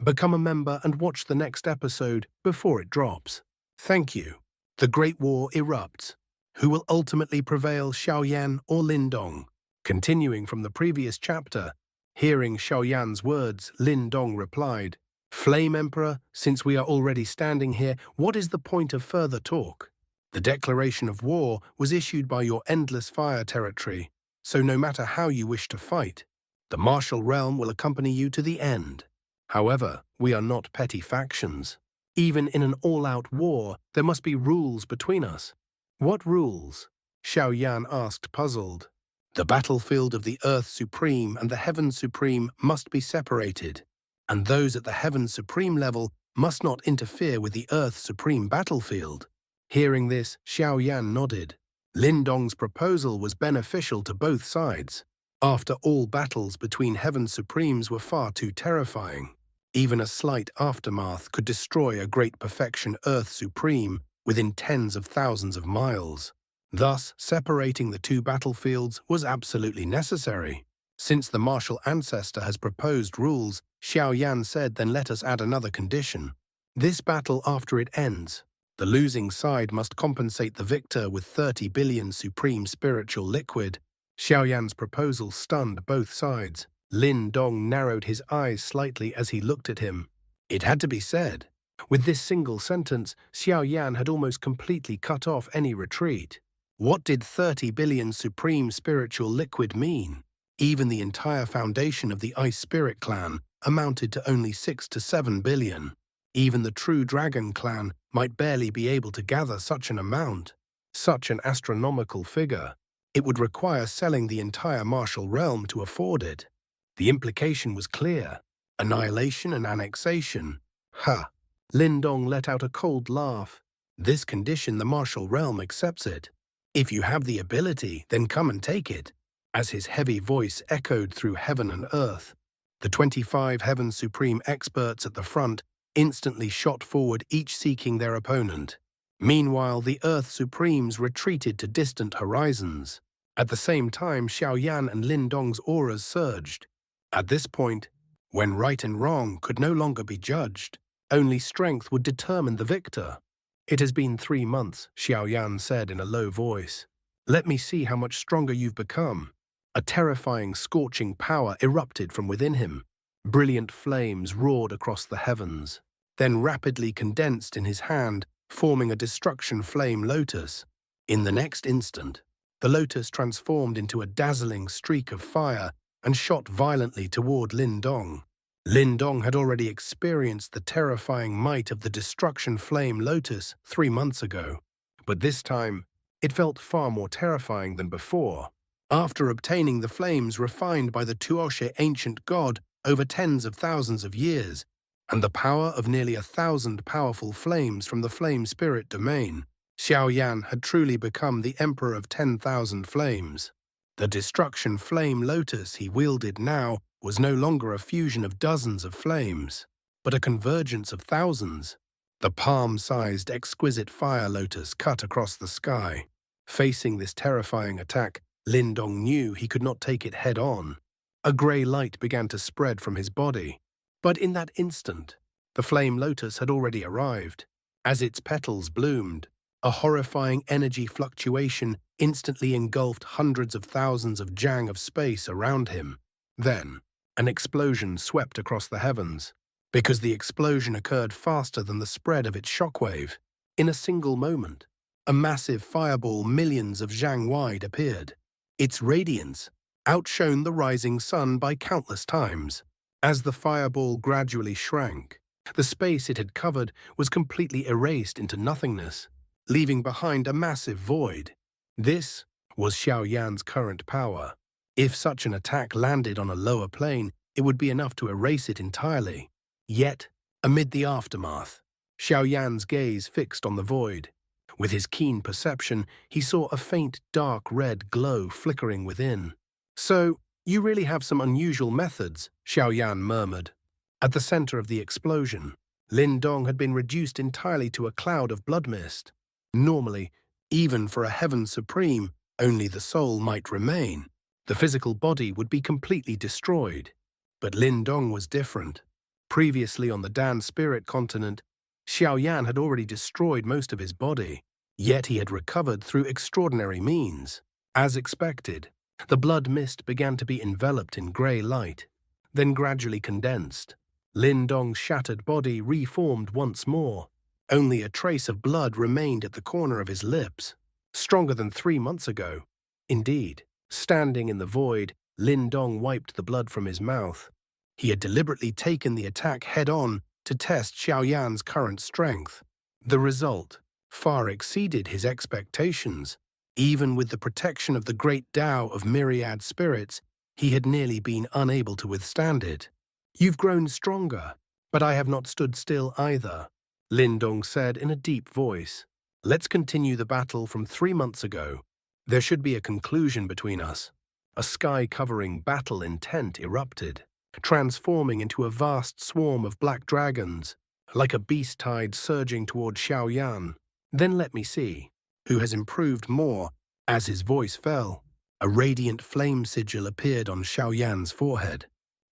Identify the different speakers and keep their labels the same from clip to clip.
Speaker 1: Become a member and watch the next episode before it drops. Thank you. The Great War erupts. Who will ultimately prevail, Xiaoyan or Lin Dong? Continuing from the previous chapter, hearing Xiaoyan's words, Lin Dong replied, "Flame Emperor, since we are already standing here, what is the point of further talk? The declaration of war was issued by your endless fire territory, so no matter how you wish to fight, the martial realm will accompany you to the end. However, we are not petty factions. Even in an all-out war, there must be rules between us." "What rules?" Xiaoyan asked, puzzled. "The battlefield of the Earth Supreme and the Heaven Supreme must be separated, and those at the Heaven Supreme level must not interfere with the Earth Supreme battlefield." Hearing this, Xiaoyan nodded. Lin Dong's proposal was beneficial to both sides. After all, battles between Heaven Supremes were far too terrifying. Even a slight aftermath could destroy a great perfection Earth Supreme within tens of thousands of miles. Thus, separating the two battlefields was absolutely necessary. "Since the martial ancestor has proposed rules," Xiaoyan said, "then let us add another condition. This battle, after it ends, the losing side must compensate the victor with 30 billion supreme spiritual liquid." Xiaoyan's proposal stunned both sides. Lin Dong narrowed his eyes slightly as he looked at him. It had to be said. With this single sentence, Xiaoyan had almost completely cut off any retreat. What did 30 billion supreme spiritual liquid mean? Even the entire foundation of the Ice Spirit clan amounted to only 6 to 7 billion. Even the true Dragon clan might barely be able to gather such an amount. Such an astronomical figure. It would require selling the entire martial realm to afford it. The implication was clear. Annihilation and annexation. Ha! Lin Dong let out a cold laugh. This condition, the martial realm accepts it. If you have the ability, then come and take it. As his heavy voice echoed through heaven and earth, the 25 Heaven Supreme experts at the front instantly shot forward, each seeking their opponent. Meanwhile, the Earth Supremes retreated to distant horizons. At the same time, Xiaoyan and Lin Dong's auras surged. At this point, when right and wrong could no longer be judged, only strength would determine the victor. "It has been 3 months, Xiaoyan said in a low voice. "Let me see how much stronger you've become." A terrifying, scorching power erupted from within him. Brilliant flames roared across the heavens, then rapidly condensed in his hand, forming a destruction flame lotus. In the next instant, the lotus transformed into a dazzling streak of fire and shot violently toward Lin Dong. Lin Dong had already experienced the terrifying might of the destruction flame lotus 3 months ago, but this time it felt far more terrifying than before. After obtaining the flames refined by the Tuoshe ancient god over tens of thousands of years, and the power of nearly 1,000 powerful flames from the flame spirit domain, Xiaoyan had truly become the emperor of 10,000 flames. The destruction flame lotus he wielded now was no longer a fusion of dozens of flames, but a convergence of thousands. The palm-sized exquisite fire lotus cut across the sky. Facing this terrifying attack, Lin Dong knew he could not take it head-on. A grey light began to spread from his body. But in that instant, the flame lotus had already arrived. As its petals bloomed, a horrifying energy fluctuation instantly engulfed hundreds of thousands of jang of space around him. Then, an explosion swept across the heavens. Because the explosion occurred faster than the spread of its shockwave, in a single moment, a massive fireball millions of jang wide appeared. Its radiance outshone the rising sun by countless times. As the fireball gradually shrank, the space it had covered was completely erased into nothingness, leaving behind a massive void. This was Xiaoyan's current power. If such an attack landed on a lower plane, it would be enough to erase it entirely. Yet, amid the aftermath, Xiaoyan's gaze fixed on the void. With his keen perception, he saw a faint dark red glow flickering within. "So, you really have some unusual methods," Xiaoyan murmured. At the center of the explosion, Lin Dong had been reduced entirely to a cloud of blood mist. Normally, even for a Heaven Supreme, only the soul might remain. The physical body would be completely destroyed. But Lin Dong was different. Previously on the Dan Spirit continent, Xiaoyan had already destroyed most of his body, yet he had recovered through extraordinary means. As expected, the blood mist began to be enveloped in grey light, then gradually condensed. Lin Dong's shattered body reformed once more. Only a trace of blood remained at the corner of his lips, stronger than 3 months ago. Indeed, standing in the void, Lin Dong wiped the blood from his mouth. He had deliberately taken the attack head-on to test Xiaoyan's current strength. The result far exceeded his expectations. Even with the protection of the great Tao of myriad spirits, he had nearly been unable to withstand it. "You've grown stronger, but I have not stood still either," Lin Dong said in a deep voice. "Let's continue the battle from 3 months ago. There should be a conclusion between us." A sky-covering battle intent erupted, transforming into a vast swarm of black dragons, like a beast tide surging toward Xiaoyan. "Then let me see who has improved more." As his voice fell, a radiant flame sigil appeared on Xiaoyan's forehead.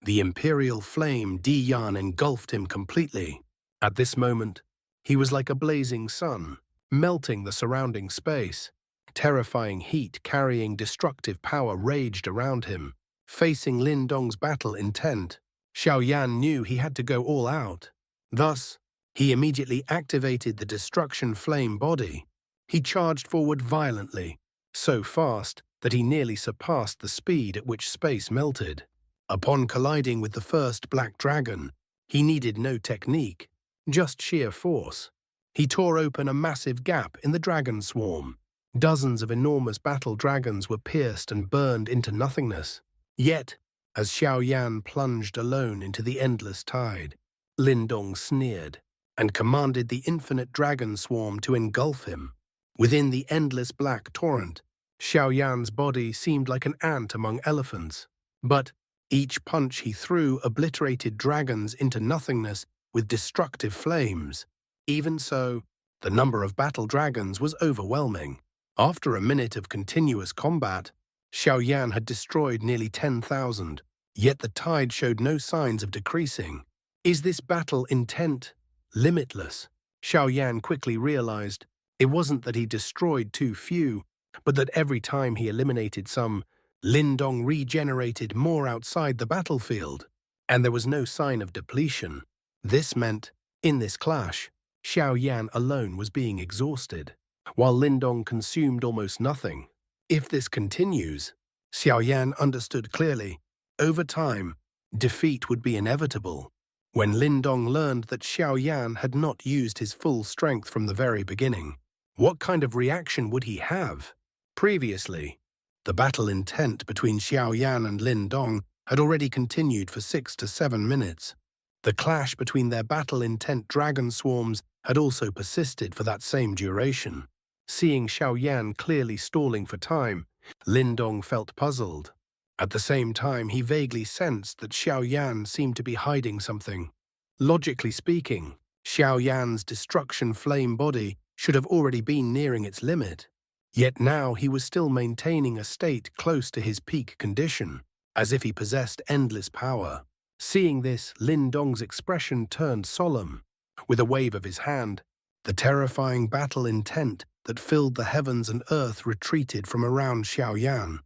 Speaker 1: The imperial flame Diyan engulfed him completely. At this moment, he was like a blazing sun, melting the surrounding space. Terrifying heat carrying destructive power raged around him. Facing Lin Dong's battle intent, Xiaoyan knew he had to go all out. Thus, he immediately activated the destruction flame body. He charged forward violently, so fast that he nearly surpassed the speed at which space melted. Upon colliding with the first black dragon, he needed no technique, just sheer force. He tore open a massive gap in the dragon swarm. Dozens of enormous battle dragons were pierced and burned into nothingness. Yet, as Xiaoyan plunged alone into the endless tide, Lin Dong sneered and commanded the infinite dragon swarm to engulf him. Within the endless black torrent, Xiaoyan's body seemed like an ant among elephants. But each punch he threw obliterated dragons into nothingness with destructive flames. Even so, the number of battle dragons was overwhelming. After a minute of continuous combat, Xiaoyan had destroyed nearly 10,000, yet the tide showed no signs of decreasing. Is this battle intent limitless? Xiaoyan quickly realized it wasn't that he destroyed too few, but that every time he eliminated some, Lin Dong regenerated more outside the battlefield, and there was no sign of depletion. This meant, in this clash, Xiaoyan alone was being exhausted, while Lin Dong consumed almost nothing. If this continues, Xiaoyan understood clearly, over time, defeat would be inevitable. When Lin Dong learned that Xiaoyan had not used his full strength from the very beginning, what kind of reaction would he have? Previously, the battle intent between Xiaoyan and Lin Dong had already continued for 6 to 7 minutes. The clash between their battle intent dragon swarms had also persisted for that same duration. Seeing Xiaoyan clearly stalling for time, Lin Dong felt puzzled. At the same time, he vaguely sensed that Xiaoyan seemed to be hiding something. Logically speaking, Xiaoyan's destruction flame body should have already been nearing its limit. Yet now he was still maintaining a state close to his peak condition, as if he possessed endless power. Seeing this, Lin Dong's expression turned solemn. With a wave of his hand, the terrifying battle intent that filled the heavens and earth retreated from around Xiaoyan.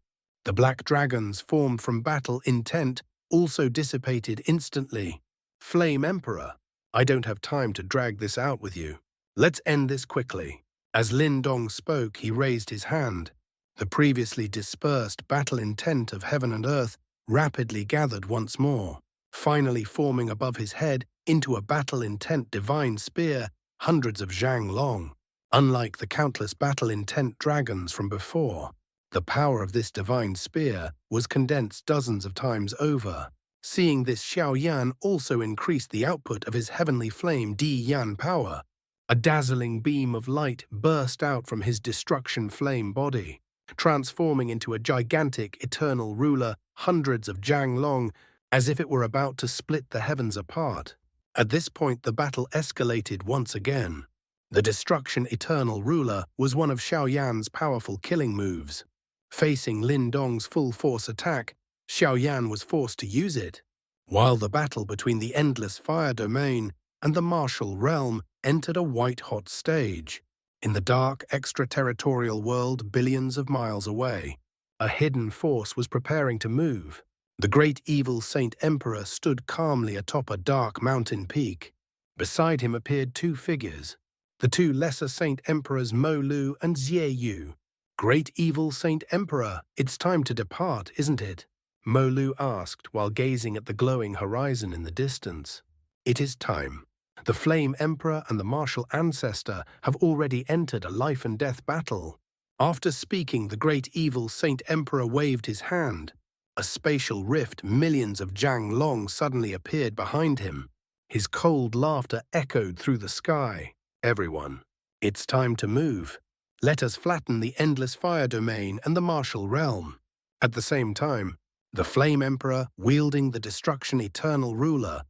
Speaker 1: The black dragons formed from battle intent also dissipated instantly. "Flame Emperor, I don't have time to drag this out with you. Let's end this quickly." As Lin Dong spoke, he raised his hand. The previously dispersed battle intent of heaven and earth rapidly gathered once more, finally forming above his head into a battle intent divine spear hundreds of zhang long. Unlike the countless battle intent dragons from before, the power of this divine spear was condensed dozens of times over. Seeing this, Xiaoyan also increased the output of his heavenly flame Di-Yan power. A dazzling beam of light burst out from his destruction flame body, transforming into a gigantic eternal ruler hundreds of zhang long, as if it were about to split the heavens apart. At this point, the battle escalated once again. The destruction eternal ruler was one of Xiaoyan's powerful killing moves. Facing Lin Dong's full force attack, Xiaoyan was forced to use it. while the battle between the endless fire domain and the martial realm entered a white-hot stage. In the dark, extraterritorial world billions of miles away, a hidden force was preparing to move. The great evil Saint Emperor stood calmly atop a dark mountain peak. Beside him appeared two figures, the two lesser Saint Emperors Mo Lu and Xie Yu. "Great evil Saint Emperor, it's time to depart, isn't it?" Mo Lu asked while gazing at the glowing horizon in the distance. "It is time. The Flame Emperor and the Martial Ancestor have already entered a life-and-death battle." After speaking, the great evil Saint Emperor waved his hand. A spatial rift millions of Zhang Long suddenly appeared behind him. His cold laughter echoed through the sky. "Everyone, it's time to move. Let us flatten the endless fire domain and the martial realm." At the same time, the Flame Emperor, wielding the destruction eternal ruler,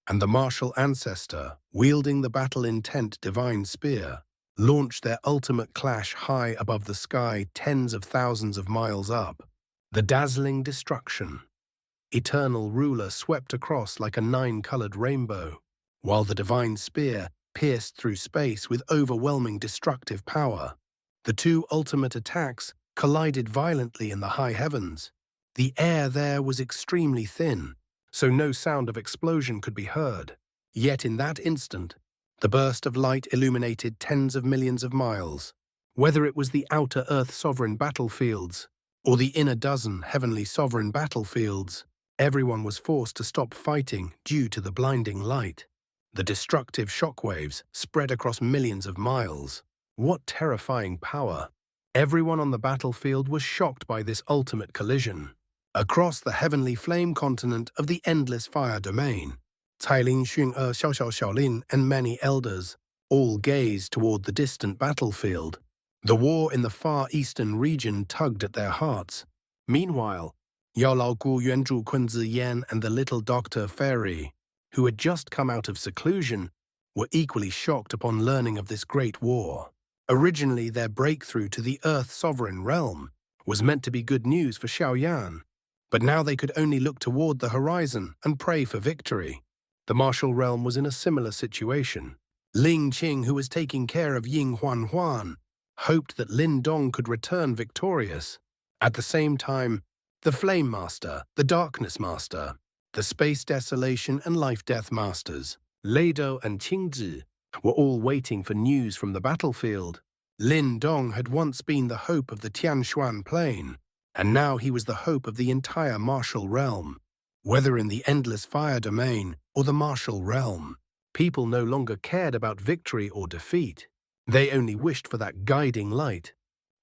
Speaker 1: and the martial ancestor, wielding the battle-intent divine spear, launched their ultimate clash high above the sky, tens of thousands of miles up. The dazzling destruction eternal ruler swept across like a nine-colored rainbow, while the divine spear pierced through space with overwhelming destructive power. The two ultimate attacks collided violently in the high heavens. The air there was extremely thin, so no sound of explosion could be heard. Yet in that instant, the burst of light illuminated tens of millions of miles. Whether it was the outer Earth sovereign battlefields or the inner dozen heavenly sovereign battlefields, everyone was forced to stop fighting due to the blinding light. The destructive shockwaves spread across millions of miles. What terrifying power! Everyone on the battlefield was shocked by this ultimate collision. Across the heavenly flame continent of the endless fire domain, Cailin, Xun'e, Xiaolin, and many elders all gazed toward the distant battlefield. The war in the far eastern region tugged at their hearts. Meanwhile, Yao Lao Gu, Yuanzhu, Kunzi Yan, and the little Dr. Fairy, who had just come out of seclusion, were equally shocked upon learning of this great war. Originally, their breakthrough to the Earth sovereign realm was meant to be good news for Xiaoyan, but now they could only look toward the horizon and pray for victory. The martial realm was in a similar situation. Ling Qing, who was taking care of Ying Huan, hoped that Lin Dong could return victorious. At the same time, the Flame Master, the Darkness Master, the Space Desolation and Life-Death Masters, Leido and Qingzi, were all waiting for news from the battlefield. Lin Dong had once been the hope of the Tianshuan Plain, and now he was the hope of the entire martial realm. Whether in the endless fire domain or the martial realm, people no longer cared about victory or defeat. They only wished for that guiding light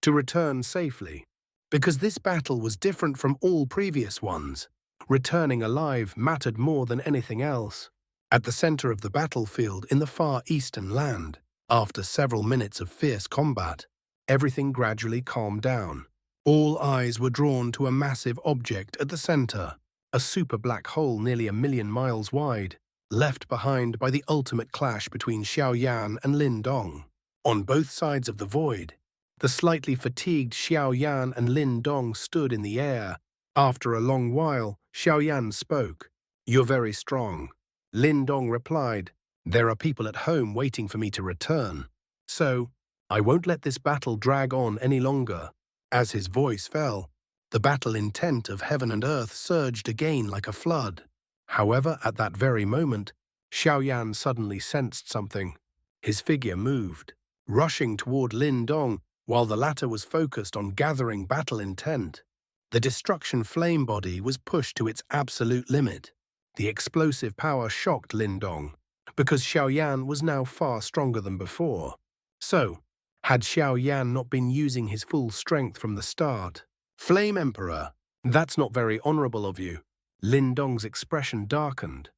Speaker 1: to return safely. Because this battle was different from all previous ones, returning alive mattered more than anything else. At the center of the battlefield in the far eastern land, after several minutes of fierce combat, everything gradually calmed down. All eyes were drawn to a massive object at the center, a super black hole nearly 1,000,000 miles wide, left behind by the ultimate clash between Xiaoyan and Lin Dong. On both sides of the void, the slightly fatigued Xiaoyan and Lin Dong stood in the air. After a long while, Xiaoyan spoke. "You're very strong." Lin Dong replied, "There are people at home waiting for me to return. So, I won't let this battle drag on any longer." As his voice fell, the battle intent of heaven and earth surged again like a flood. However, at that very moment, Xiaoyan suddenly sensed something. His figure moved, rushing toward Lin Dong while the latter was focused on gathering battle intent. The destruction flame body was pushed to its absolute limit. The explosive power shocked Lin Dong, because Xiaoyan was now far stronger than before. So, had Xiaoyan not been using his full strength from the start? "Flame Emperor, that's not very honorable of you." Lin Dong's expression darkened.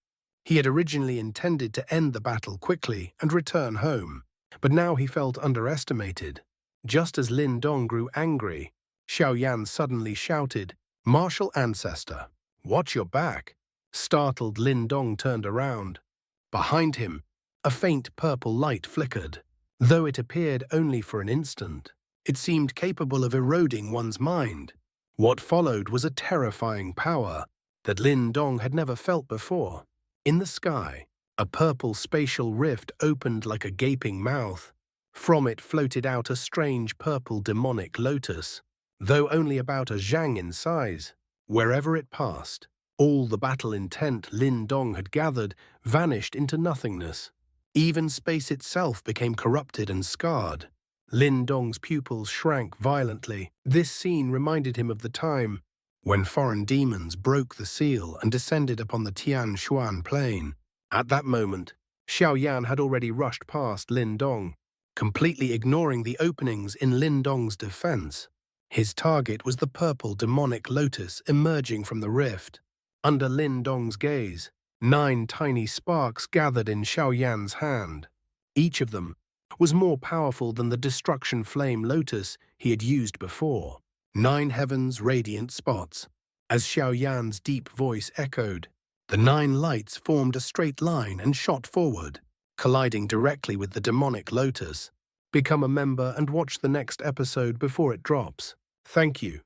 Speaker 1: He had originally intended to end the battle quickly and return home, but now he felt underestimated. Just as Lin Dong grew angry, Xiaoyan suddenly shouted, "Martial Ancestor, watch your back." Startled, Lin Dong turned around. Behind him, a faint purple light flickered. Though it appeared only for an instant, it seemed capable of eroding one's mind. What followed was a terrifying power. that Lin Dong had never felt before. In the sky, a purple spatial rift opened like a gaping mouth. From it floated out a strange purple demonic lotus, though only about a zhang in size. Wherever it passed, all the battle intent Lin Dong had gathered vanished into nothingness. Even space itself became corrupted and scarred. Lin Dong's pupils shrank violently. This scene reminded him of the time when foreign demons broke the seal and descended upon the Tian Xuan plain. At that moment, Xiaoyan had already rushed past Lin Dong, completely ignoring the openings in Lin Dong's defense. His target was the purple demonic lotus emerging from the rift. Under Lin Dong's gaze, 9 tiny sparks gathered in Xiaoyan's hand. Each of them was more powerful than the destruction flame lotus he had used before. 9 heavens radiant spots. As Xiaoyan's deep voice echoed, the 9 lights formed a straight line and shot forward, colliding directly with the demonic lotus. Become a member and watch the next episode before it drops. Thank you.